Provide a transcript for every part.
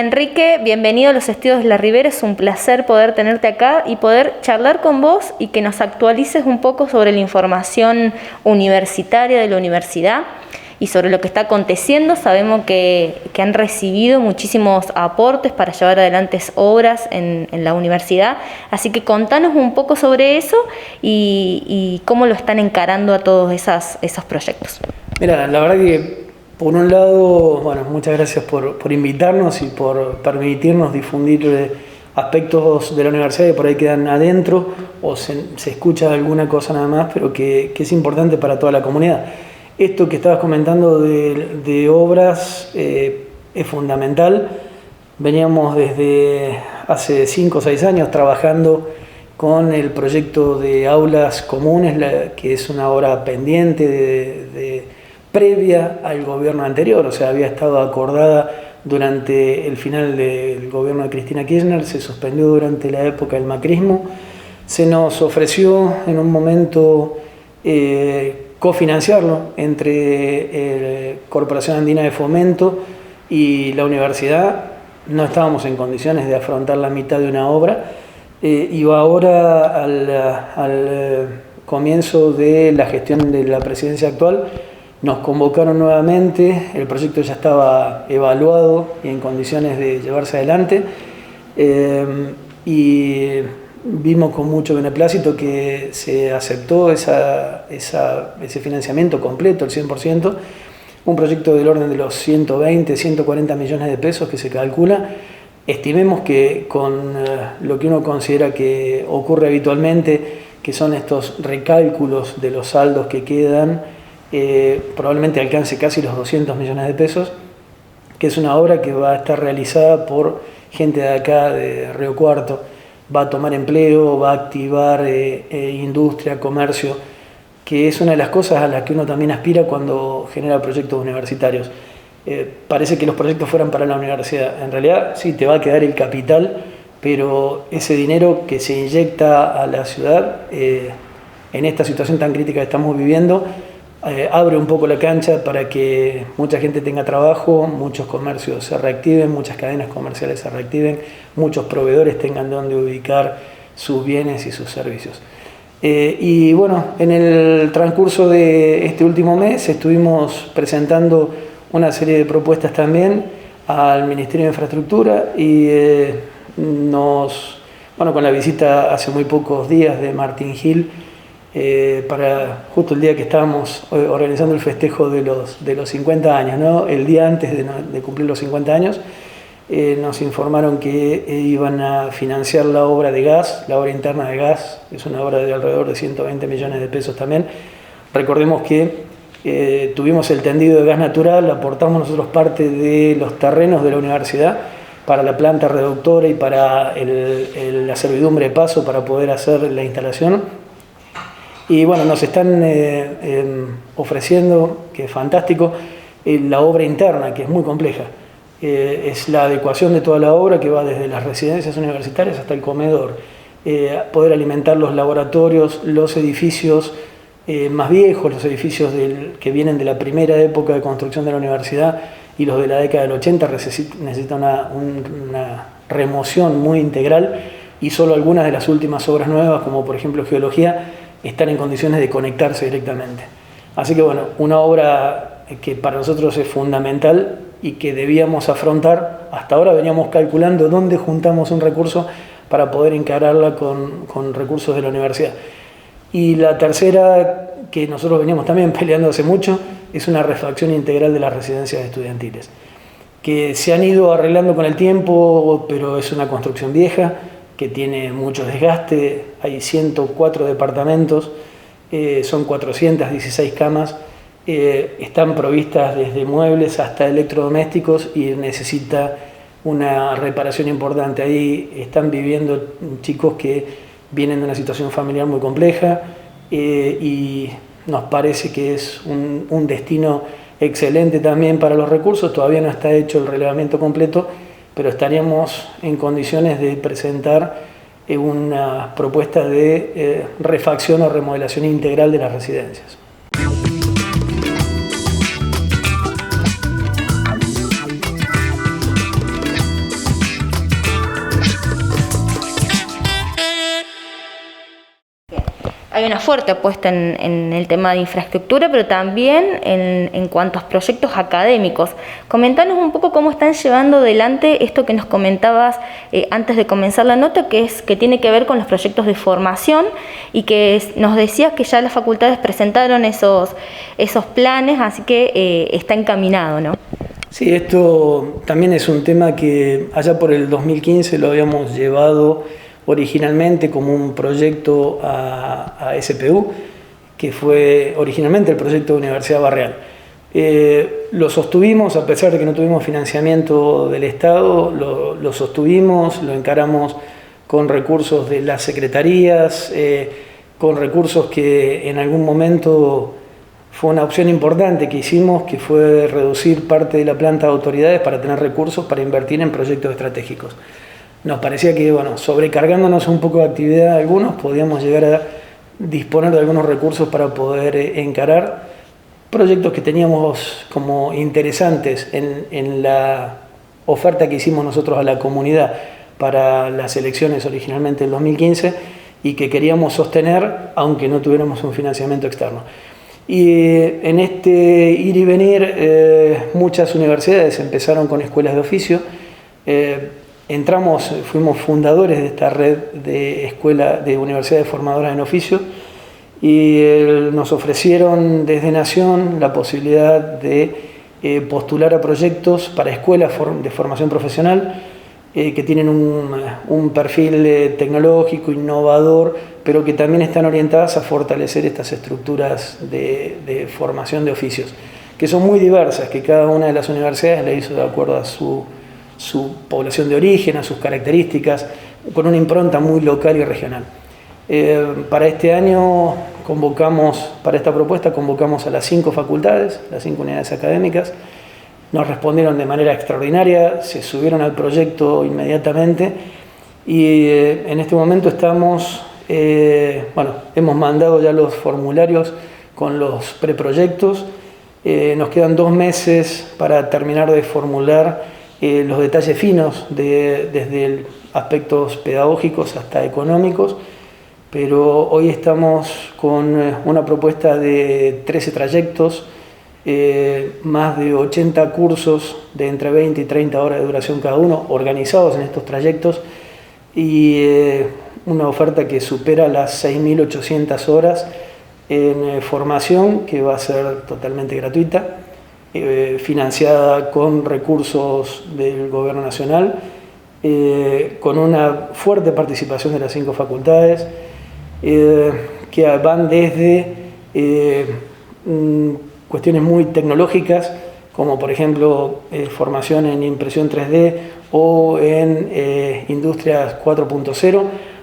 Enrique, bienvenido a los Estudios de la Ribera, es un placer poder tenerte acá y poder charlar con vos y que nos actualices un poco sobre la información universitaria de la universidad y sobre lo que está aconteciendo. Sabemos que han recibido muchísimos aportes para llevar adelante obras en la universidad, así que contanos un poco sobre eso y cómo lo están encarando a todos esos proyectos. Mira, la verdad que por un lado, bueno, muchas gracias por invitarnos y por permitirnos difundir aspectos de la universidad que por ahí quedan adentro o se escucha alguna cosa nada más, pero que es importante para toda la comunidad. Esto que estabas comentando de obras es fundamental. Veníamos desde hace 5 o 6 años trabajando con el proyecto de aulas comunes, que es una obra pendiente previa al gobierno anterior, o sea, había estado acordada durante el final del gobierno de Cristina Kirchner, se suspendió durante la época del macrismo, se nos ofreció en un momento cofinanciarlo entre Corporación Andina de Fomento y la universidad. No estábamos en condiciones de afrontar la mitad de una obra, y ahora al comienzo de la gestión de la presidencia actual nos convocaron nuevamente, el proyecto ya estaba evaluado y en condiciones de llevarse adelante, y vimos con mucho beneplácito que se aceptó ese financiamiento completo, el 100%, un proyecto del orden de los 120, 140 millones de pesos que se calcula. Estimemos que con lo que uno considera que ocurre habitualmente, que son estos recálculos de los saldos que quedan, probablemente alcance casi los 200 millones de pesos, que es una obra que va a estar realizada por gente de acá, de Río Cuarto, va a tomar empleo, va a activar industria, comercio, que es una de las cosas a las que uno también aspira cuando genera proyectos universitarios. Parece que los proyectos fueran para la universidad. En realidad sí, te va a quedar el capital, pero ese dinero que se inyecta a la ciudad en esta situación tan crítica que estamos viviendo, abre un poco la cancha para que mucha gente tenga trabajo, muchos comercios se reactiven, muchas cadenas comerciales se reactiven, muchos proveedores tengan donde ubicar sus bienes y sus servicios. Y bueno, en el transcurso de este último mes estuvimos presentando una serie de propuestas también al Ministerio de Infraestructura y con la visita hace muy pocos días de Martín Gil, para justo el día que estábamos organizando el festejo de los 50 años, ¿no? El día antes de cumplir los 50 años, nos informaron que iban a financiar la obra de gas, la obra interna de gas, es una obra de alrededor de 120 millones de pesos también. Recordemos que tuvimos el tendido de gas natural, aportamos nosotros parte de los terrenos de la universidad para la planta reductora y para la servidumbre de paso para poder hacer la instalación. Y bueno, nos están ofreciendo, que es fantástico, la obra interna, que es muy compleja. Es la adecuación de toda la obra que va desde las residencias universitarias hasta el comedor. Poder alimentar los laboratorios, los edificios más viejos, los edificios que vienen de la primera época de construcción de la universidad y los de la década del 80 necesitan una remoción muy integral, y solo algunas de las últimas obras nuevas, como por ejemplo geología, están en condiciones de conectarse directamente. Así que bueno, una obra que para nosotros es fundamental y que debíamos afrontar. Hasta ahora veníamos calculando dónde juntamos un recurso para poder encararla con recursos de la universidad. Y la tercera, que nosotros veníamos también peleando hace mucho, es una refacción integral de las residencias estudiantiles, que se han ido arreglando con el tiempo, pero es una construcción vieja, que tiene mucho desgaste. Hay 104 departamentos, son 416 camas, están provistas desde muebles hasta electrodomésticos y necesita una reparación importante. Ahí están viviendo chicos que vienen de una situación familiar muy compleja, y nos parece que es un destino excelente también para los recursos. Todavía no está hecho el relevamiento completo, pero estaríamos en condiciones de presentar una propuesta de refacción o remodelación integral de las residencias. hay una fuerte apuesta en el tema de infraestructura, pero también en cuanto a proyectos académicos. Comentanos un poco cómo están llevando adelante esto que nos comentabas antes de comenzar la nota, que tiene que ver con los proyectos de formación, y que nos decías que ya las facultades presentaron esos planes, así que está encaminado, ¿no? Sí, esto también es un tema que allá por el 2015 lo habíamos llevado originalmente como un proyecto a SPU, que fue originalmente el proyecto de Universidad Barreal. Lo sostuvimos, a pesar de que no tuvimos financiamiento del Estado, lo sostuvimos, lo encaramos con recursos de las secretarías, con recursos que en algún momento fue una opción importante que hicimos, que fue reducir parte de la planta de autoridades para tener recursos para invertir en proyectos estratégicos. Nos parecía que, sobrecargándonos un poco de actividad algunos, podíamos llegar a disponer de algunos recursos para poder encarar proyectos que teníamos como interesantes en la oferta que hicimos nosotros a la comunidad para las elecciones originalmente del 2015 y que queríamos sostener aunque no tuviéramos un financiamiento externo. Y en este ir y venir, muchas universidades empezaron con escuelas de oficio. Fuimos fundadores de esta red de universidades formadoras en oficio y nos ofrecieron desde Nación la posibilidad de postular a proyectos para escuelas de formación profesional que tienen un perfil tecnológico, innovador, pero que también están orientadas a fortalecer estas estructuras de formación de oficios, que son muy diversas, que cada una de las universidades la hizo de acuerdo a su población de origen, a sus características, con una impronta muy local y regional. Para este año para esta propuesta convocamos a las 5 facultades, las 5 unidades académicas. Nos respondieron de manera extraordinaria, se subieron al proyecto inmediatamente y en este momento hemos mandado ya los formularios con los preproyectos. Nos quedan 2 meses para terminar de formular los detalles finos desde aspectos pedagógicos hasta económicos, pero hoy estamos con una propuesta de 13 trayectos, más de 80 cursos de entre 20 y 30 horas de duración cada uno, organizados en estos trayectos, y una oferta que supera las 6.800 horas en formación, que va a ser totalmente gratuita, financiada con recursos del Gobierno Nacional, con una fuerte participación de las 5 facultades, que van desde cuestiones muy tecnológicas, como por ejemplo formación en impresión 3D o en industrias 4.0,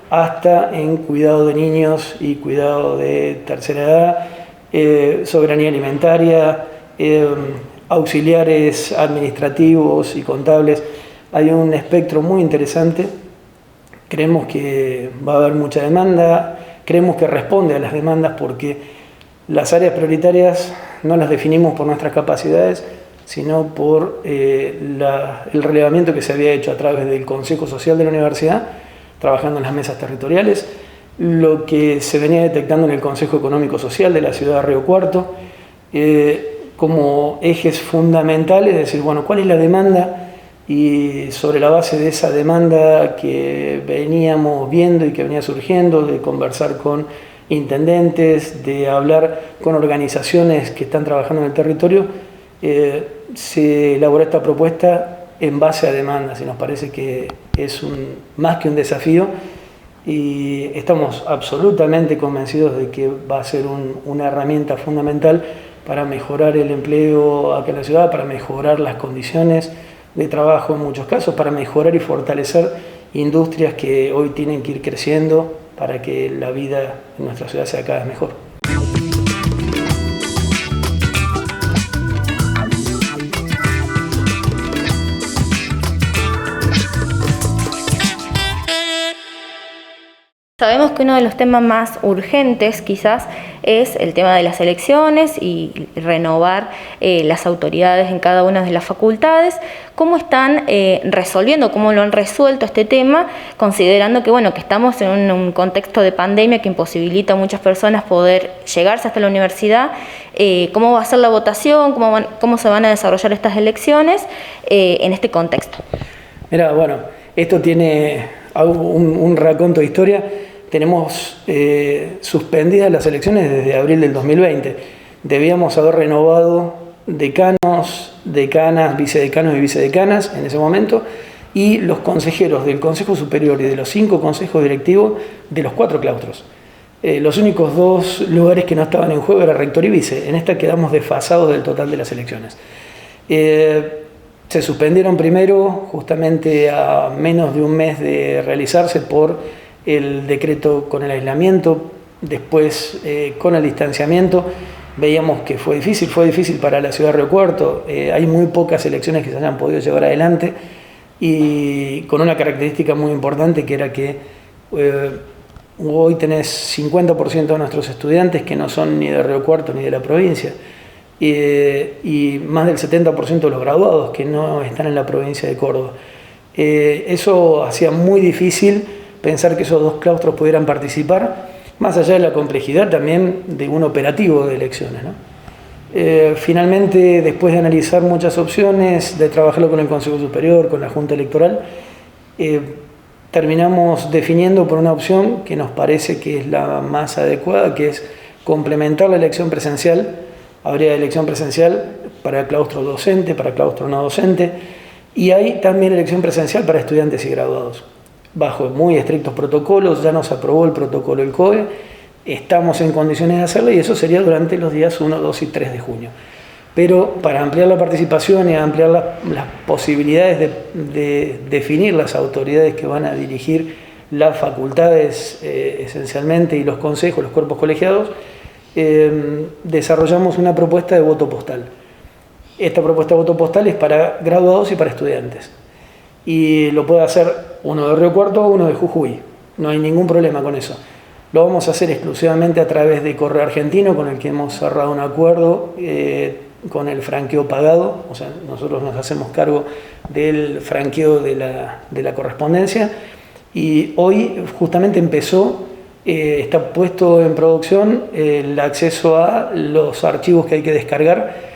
hasta en cuidado de niños y cuidado de tercera edad, soberanía alimentaria, auxiliares administrativos y contables. Hay un espectro muy interesante. Creemos que va a haber mucha demanda, creemos que responde a las demandas porque las áreas prioritarias no las definimos por nuestras capacidades, sino por el relevamiento que se había hecho a través del Consejo Social de la Universidad, trabajando en las mesas territoriales, lo que se venía detectando en el Consejo Económico Social de la ciudad de Río Cuarto, como ejes fundamentales, es decir, ¿cuál es la demanda? Y sobre la base de esa demanda que veníamos viendo y que venía surgiendo, de conversar con intendentes, de hablar con organizaciones que están trabajando en el territorio, se elaboró esta propuesta en base a demandas y nos parece que es más que un desafío y estamos absolutamente convencidos de que va a ser una herramienta fundamental para mejorar el empleo acá en la ciudad, para mejorar las condiciones de trabajo en muchos casos, para mejorar y fortalecer industrias que hoy tienen que ir creciendo para que la vida en nuestra ciudad sea cada vez mejor. Sabemos que uno de los temas más urgentes quizás es el tema de las elecciones y renovar las autoridades en cada una de las facultades. ¿Cómo están resolviendo, cómo lo han resuelto este tema, considerando que, bueno, que estamos en un contexto de pandemia que imposibilita a muchas personas poder llegarse hasta la universidad? ¿Cómo va a ser la votación? ¿Cómo se van a desarrollar estas elecciones en este contexto? Mira, bueno, esto tiene un raconto de historia. Tenemos suspendidas las elecciones desde abril del 2020. Debíamos haber renovado decanos, decanas, vicedecanos y vicedecanas en ese momento, y los consejeros del Consejo Superior y de los 5 consejos directivos de los 4 claustros. Los únicos 2 lugares que no estaban en juego era rector y vice. En esta quedamos desfasados del total de las elecciones. Se suspendieron primero justamente a menos de un mes de realizarse por el decreto con el aislamiento, después con el distanciamiento. Veíamos que fue difícil para la ciudad de Río Cuarto. Hay muy pocas elecciones que se hayan podido llevar adelante, y con una característica muy importante, que era que hoy tenés 50% de nuestros estudiantes que no son ni de Río Cuarto ni de la provincia, y más del 70% de los graduados que no están en la provincia de Córdoba. Eso hacía muy difícil pensar que esos 2 claustros pudieran participar, más allá de la complejidad también de un operativo de elecciones, ¿no? Finalmente, después de analizar muchas opciones, de trabajarlo con el Consejo Superior, con la Junta Electoral, terminamos definiendo por una opción que nos parece que es la más adecuada, que es complementar la elección presencial. Habría elección presencial para claustro docente, para claustro no docente, y hay también elección presencial para estudiantes y graduados, bajo muy estrictos protocolos. Ya nos aprobó el protocolo el COE, estamos en condiciones de hacerlo, y eso sería durante los días 1, 2 y 3 de junio. Pero para ampliar la participación y ampliar las posibilidades de definir las autoridades que van a dirigir las facultades esencialmente, y los consejos, los cuerpos colegiados, desarrollamos una propuesta de voto postal. Esta propuesta de voto postal es para graduados y para estudiantes, y lo puede hacer uno de Río Cuarto o uno de Jujuy. No hay ningún problema con eso. Lo vamos a hacer exclusivamente a través de Correo Argentino, con el que hemos cerrado un acuerdo con el franqueo pagado. O sea, nosotros nos hacemos cargo del franqueo de la correspondencia, y hoy justamente empezó, está puesto en producción el acceso a los archivos que hay que descargar.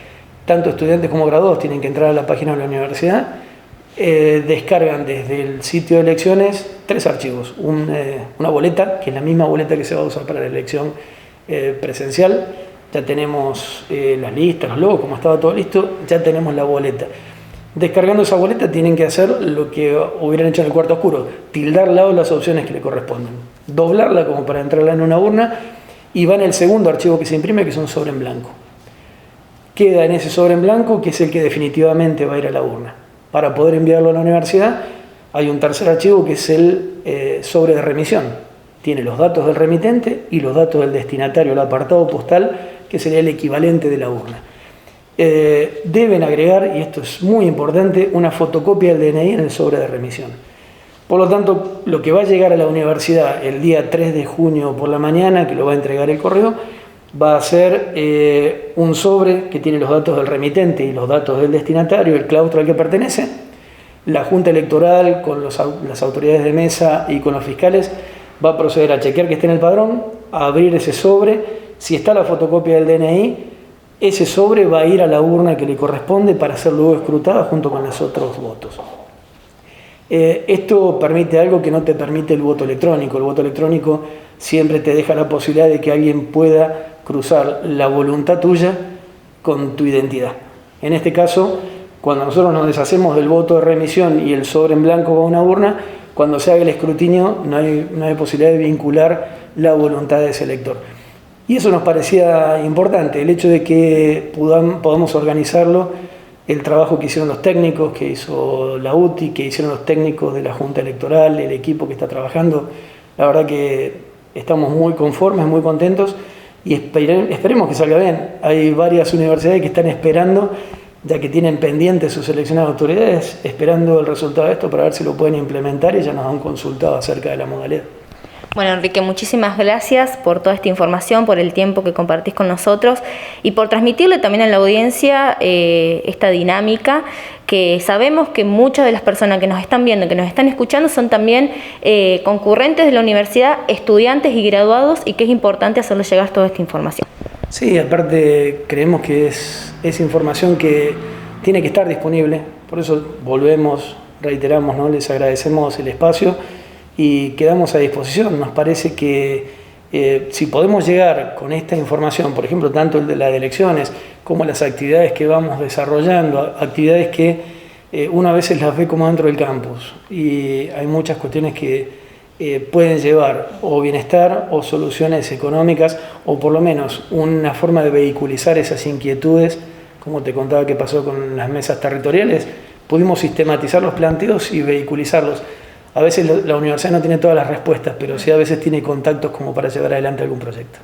Tanto estudiantes como graduados tienen que entrar a la página de la universidad. Descargan desde el sitio de elecciones 3 archivos, una boleta, que es la misma boleta que se va a usar para la elección presencial. Ya tenemos las listas, los logos, como estaba todo listo, ya tenemos la boleta. Descargando esa boleta tienen que hacer lo que hubieran hecho en el cuarto oscuro: tildar al lado las opciones que le corresponden, doblarla como para entrarla en una urna, y va en el segundo archivo que se imprime, que es un sobre en blanco. Queda en ese sobre en blanco, que es el que definitivamente va a ir a la urna. Para poder enviarlo a la universidad hay un tercer archivo, que es el sobre de remisión. Tiene los datos del remitente y los datos del destinatario, el apartado postal, que sería el equivalente de la urna. Deben agregar, y esto es muy importante, una fotocopia del DNI en el sobre de remisión. Por lo tanto, lo que va a llegar a la universidad el día 3 de junio por la mañana, que lo va a entregar el correo, va a ser un sobre que tiene los datos del remitente y los datos del destinatario, el claustro al que pertenece. La Junta Electoral, con las autoridades de mesa y con los fiscales, va a proceder a chequear que esté en el padrón, a abrir ese sobre. Si está la fotocopia del DNI, ese sobre va a ir a la urna que le corresponde para ser luego escrutada junto con los otros votos. Esto permite algo que no te permite el voto electrónico. El voto electrónico siempre te deja la posibilidad de que alguien pueda cruzar la voluntad tuya con tu identidad. En este caso, cuando nosotros nos deshacemos del voto de remisión y el sobre en blanco va a una urna, cuando se haga el escrutinio no hay posibilidad de vincular la voluntad de ese elector. Y eso nos parecía importante, el hecho de que podamos organizarlo, el trabajo que hicieron los técnicos, que hizo la UTI, que hicieron los técnicos de la Junta Electoral, el equipo que está trabajando. La verdad que estamos muy conformes, muy contentos, y esperemos que salga bien. Hay varias universidades que están esperando, ya que tienen pendientes sus elecciones de autoridades, esperando el resultado de esto para ver si lo pueden implementar, y ya nos han consultado acerca de la modalidad. Bueno, Enrique, muchísimas gracias por toda esta información, por el tiempo que compartís con nosotros y por transmitirle también a la audiencia esta dinámica, que sabemos que muchas de las personas que nos están viendo, que nos están escuchando, son también concurrentes de la universidad, estudiantes y graduados, y que es importante hacerles llegar toda esta información. Sí, aparte creemos que es información que tiene que estar disponible, por eso reiteramos, ¿no? Les agradecemos el espacio y quedamos a disposición. Nos parece que si podemos llegar con esta información, por ejemplo, tanto el de las elecciones como las actividades que vamos desarrollando, actividades que uno a veces las ve como dentro del campus, y hay muchas cuestiones que pueden llevar o bienestar o soluciones económicas, o por lo menos una forma de vehiculizar esas inquietudes, como te contaba que pasó con las mesas territoriales. Pudimos sistematizar los planteos y vehiculizarlos. A veces la universidad no tiene todas las respuestas, pero sí a veces tiene contactos como para llevar adelante algún proyecto.